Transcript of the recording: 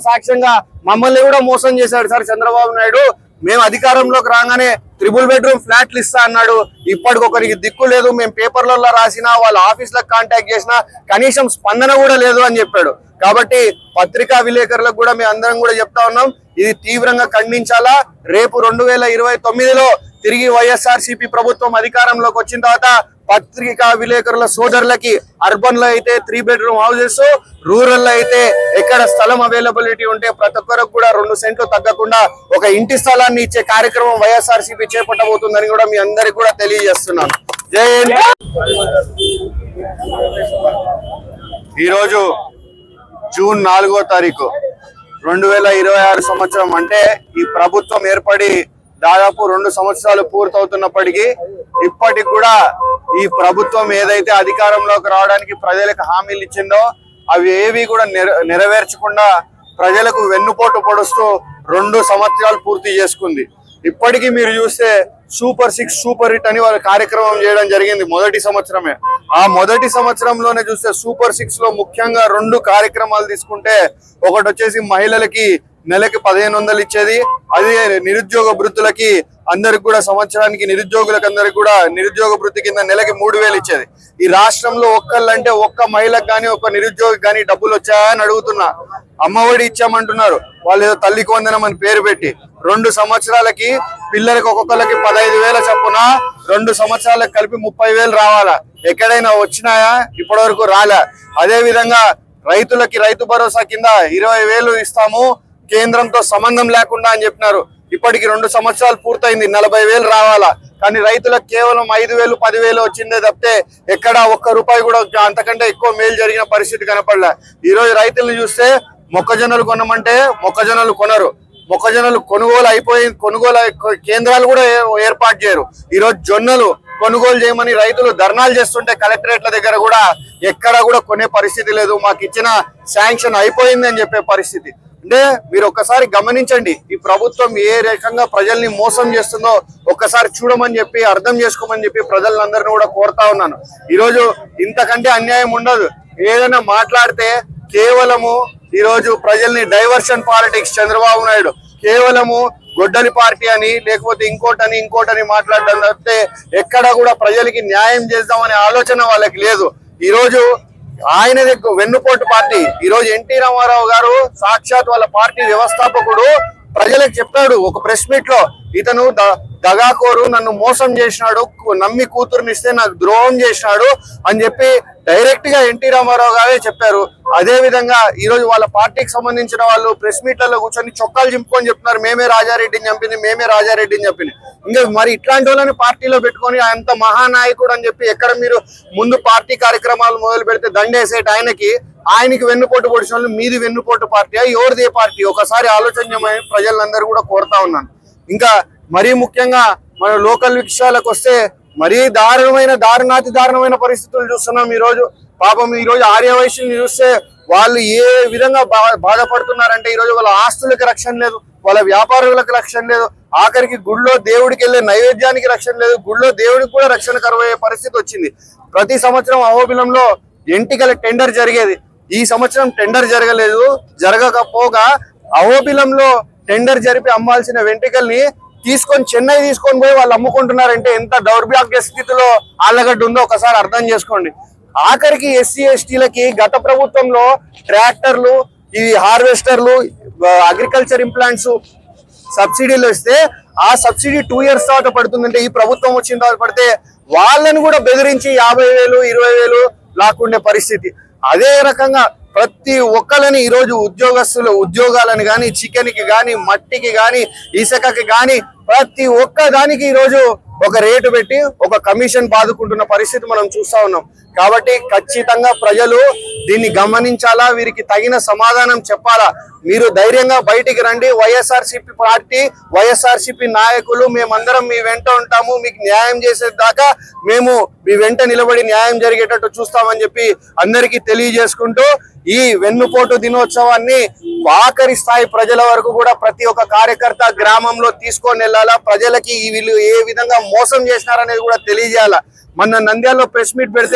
సాక్ష్యంగా మమ్మల్ని కూడా మోసం చేశాడు సార్ చంద్రబాబు నాయుడు. మేము అధికారంలోకి రాగానే 3 బెడ్రూమ్ ఫ్లాట్లు ఇస్తా అన్నాడు. ఇప్పటికొకరికి దిక్కు లేదు. మేము పేపర్లలో రాసినా వాళ్ళ ఆఫీసులకు కాంటాక్ట్ చేసినా కనీసం స్పందన కూడా లేదు అని చెప్పాడు. కాబట్టి పత్రికా విలేకరులకు కూడా మేము అందరం కూడా చెప్తా ఉన్నాం, ఇది తీవ్రంగా ఖండించాలా. రేపు 2029లో తిరిగి వైఎస్ఆర్సీపీ ప్రభుత్వం అధికారంలోకి వచ్చిన తర్వాత పత్రికా విలేకరుల సోదరులకి అర్బన్ లో అయితే 3 బెడ్రూమ్ హౌసెస్, రూరల్ లో అయితే ఎక్కడ స్థలం అవైలబిలిటీ ఉంటే ప్రతి ఒక్కరికి కూడా 2 సెంట్లు తగ్గకుండా ఒక ఇంటి స్థలాన్ని ఇచ్చే కార్యక్రమం వైఎస్ఆర్సీపీ చేపట్టబోతుందని కూడా మీ అందరికి కూడా తెలియజేస్తున్నాను. జై హింద్. ఈరోజు జూన్ 4వ తారీఖు 2026 సంవత్సరం, అంటే ఈ ప్రభుత్వం ఏర్పడి దాదాపు 2 సంవత్సరాలు పూర్తవుతున్నప్పటికీ ఇప్పటికి కూడా ఈ ప్రభుత్వం ఏదైతే అధికారంలోకి రావడానికి ప్రజలకు హామీలు ఇచ్చిందో అవి ఏవి కూడా నెరవేర్చకుండా ప్రజలకు వెన్నుపోటు పొడుస్తూ 2 సంవత్సరాలు పూర్తి చేసుకుంది. ఇప్పటికీ మీరు చూస్తే సూపర్ 6 సూపర్ హిట్ అని వాళ్ళ కార్యక్రమం చేయడం జరిగింది మొదటి సంవత్సరమే. ఆ మొదటి సంవత్సరంలోనే చూస్తే సూపర్ 6 లో ముఖ్యంగా 2 కార్యక్రమాలు తీసుకుంటే, ఒకటి వచ్చేసి మహిళలకి నెలకి 1500 ఇచ్చేది, అది నిరుద్యోగ వృత్తులకి అందరికి కూడా సంవత్సరానికి నిరుద్యోగులకు అందరికి కూడా నిరుద్యోగ వృత్తి కింద నెలకి 3000 ఇచ్చేది. ఈ రాష్ట్రంలో ఒక్కళ్ళంటే ఒక్క మహిళకు కానీ ఒక్క నిరుద్యోగి కానీ డబ్బులు వచ్చాయని అడుగుతున్నా. అమ్మఒడి ఇచ్చామంటున్నారు, వాళ్ళు ఏదో తల్లికి వందనం అని పేరు పెట్టి 2 సంవత్సరాలకి పిల్లలకి ఒక్కొక్కరికి 15,000 చొప్పున 2 సంవత్సరాలకు కలిపి 30,000 రావాలా? ఎక్కడైనా వచ్చినాయా? ఇప్పటి వరకు రాలే. అదే విధంగా రైతులకి రైతు భరోసా కింద 20,000 ఇస్తాము కేంద్రంతో సంబంధం లేకుండా అని చెప్పినారు. ఇప్పటికి 2 సంవత్సరాలు పూర్తయింది, 40,000 రావాలా? కానీ రైతులకు కేవలం 5,000 10,000 వచ్చిందే తప్పితే ఎక్కడ ఒక్క రూపాయి కూడా అంతకంటే ఎక్కువ మేలు జరిగిన పరిస్థితి కనపడలే. ఈ రోజు రైతులను చూస్తే మొక్కజొన్నలు కొనమంటే మొక్కజొన్నలు కొనరు, మొక్కజొన్నలు కొనుగోలు కేంద్రాలు కూడా ఏర్పాటు చేయరు. ఈ రోజు జొన్నలు కొనుగోలు చేయమని రైతులు ధర్నాలు చేస్తుంటే కలెక్టరేట్ల దగ్గర కూడా ఎక్కడ కూడా కొనే పరిస్థితి లేదు. మాకు ఇచ్చిన శాంక్షన్ అయిపోయింది అని చెప్పే పరిస్థితి. అంటే మీరు ఒక్కసారి గమనించండి, ఈ ప్రభుత్వం ఏ రకంగా ప్రజల్ని మోసం చేస్తుందో ఒక్కసారి చూడమని చెప్పి అర్థం చేసుకోమని చెప్పి ప్రజలందరినీ కూడా కోరుతా ఉన్నాను. ఈరోజు ఇంతకంటే అన్యాయం ఉండదు. ఏదైనా మాట్లాడితే కేవలము ఈరోజు ప్రజల్ని డైవర్షన్ పాలిటిక్స్ చంద్రబాబు నాయుడు కేవలము గొడ్డలి పార్టీ అని లేకపోతే ఇంకోటని మాట్లాడడం తప్పితే ఎక్కడ కూడా ప్రజలకి న్యాయం చేద్దామనే ఆలోచన వాళ్ళకి లేదు. ఈరోజు ఆయనది వెన్నుపోటు పార్టీ. ఈరోజు ఎన్టీ రామారావు గారు సాక్షాత్ వాళ్ళ పార్టీ వ్యవస్థాపకుడు ప్రజలకు చెప్పాడు ఒక ప్రెస్ మీట్ లో, ఇతను దగాకోరు, నన్ను మోసం చేసినాడు, నమ్మి కూతురునిస్తే నాకు ద్రోహం చేసినాడు అని చెప్పి డైరెక్ట్ గా ఎన్టీ రామారావు గారే చెప్పారు. అదే విధంగా ఈ రోజు వాళ్ళ పార్టీకి సంబంధించిన వాళ్ళు ప్రెస్ మీట్లలో కూర్చొని చొక్కాలు చింపుకొని చెప్తున్నారు, మేమే రాజారెడ్డిని చంపింది. ఇంకా మరి ఇట్లాంటి వాళ్ళని పార్టీలో పెట్టుకొని అంత మహానాయకుడు అని చెప్పి ఎక్కడ మీరు ముందు పార్టీ కార్యక్రమాలు మొదలు పెడితే దండేసేట ఆయనకి వెన్నుపోటు పొడిచిన వాళ్ళు మీది వెన్నుపోటు పార్టీ, ఎవరిదే పార్టీ? ఒకసారి ఆలోచన చేయమని ప్రజలందరూ కూడా కోరుతా ఉన్నాను. ఇంకా మరీ ముఖ్యంగా మన లోకల్ విషయాలకు వస్తే మరీ దారుణాతి దారుణమైన పరిస్థితులు చూస్తున్నాం. ఈ రోజు పాపం ఈ రోజు ఆర్యవైశ్యుల్ని చూస్తే వాళ్ళు ఏ విధంగా బాధపడుతున్నారంటే, ఈ రోజు వాళ్ళ ఆస్తులకు రక్షణ లేదు, వాళ్ళ వ్యాపారులకు రక్షణ లేదు, ఆఖరికి గుళ్ళో దేవుడికి వెళ్ళే నైవేద్యానికి రక్షణ లేదు, గుళ్ళో దేవుడికి కూడా రక్షణ కరువయ్యే పరిస్థితి వచ్చింది. ప్రతి సంవత్సరం అహోబిలంలో ఎంటికల టెండర్ జరిగేది. ఈ సంవత్సరం టెండర్ జరగకపోగా అహోబిలంలో టెండర్ జరిపి అమ్మాల్సిన వెంట్రుకల్ని చెన్నై తీసుకొని పోయి వాళ్ళు అమ్ముకుంటున్నారంటే ఎంత దౌర్భాగ్య స్థితిలో ఆళ్ళగడ్డ ఉందో ఒకసారి అర్థం చేసుకోండి. ఆఖరికి ఎస్సీ ఎస్టీలకి గత ప్రభుత్వంలో ట్రాక్టర్లు, ఈ హార్వెస్టర్లు, అగ్రికల్చర్ ఇంప్లాంట్స్ సబ్సిడీలు ఇస్తే ఆ సబ్సిడీ 2 years తర్వాత పడుతుందంటే ఈ ప్రభుత్వం వచ్చిన తర్వాత పడితే వాళ్ళని కూడా బెదిరించి 50,000 20,000 లాక్కుండే పరిస్థితి. అదే రకంగా ప్రతి ఒక్కరిని ఈరోజు ఉద్యోగాలను కానీ, చికెన్కి కానీ, మట్టికి కానీ, ఇసుకకి కానీ ప్రతి ఒక్క దానికి ఈ రోజు ఒక రేటు పెట్టి ఒక కమిషన్ బాదుకుంటున్న పరిస్థితి మనం చూస్తా ఉన్నాం. కాబట్టి ఖచ్చితంగా ప్రజలు దీన్ని గమనించాలా, వీరికి తగిన సమాధానం చెప్పాలా. మీరు ధైర్యంగా బయటికి రండి. వైఎస్ఆర్సీపీ పార్టీ, వైఎస్ఆర్సీపీ నాయకులు మేమందరం మీ వెంట ఉంటాము. మీకు న్యాయం చేసేదాకా మేము మీ వెంట నిలబడి న్యాయం జరిగేటట్టు చూస్తామని చెప్పి అందరికీ తెలియజేసుకుంటూ ఈ వెన్నుపోటు దినోత్సవాన్ని ఆఖరి స్థాయి ప్రజల వరకు కూడా ప్రతి ఒక్క కార్యకర్త గ్రామంలో తీసుకొని వెళ్ళాలా. ప్రజలకి వీళ్ళు ఏ విధంగా మోసం చేసినారనేది కూడా తెలియజేయాలా. మొన్న నంద్యాలలో ప్రెస్ మీట్ పెడితే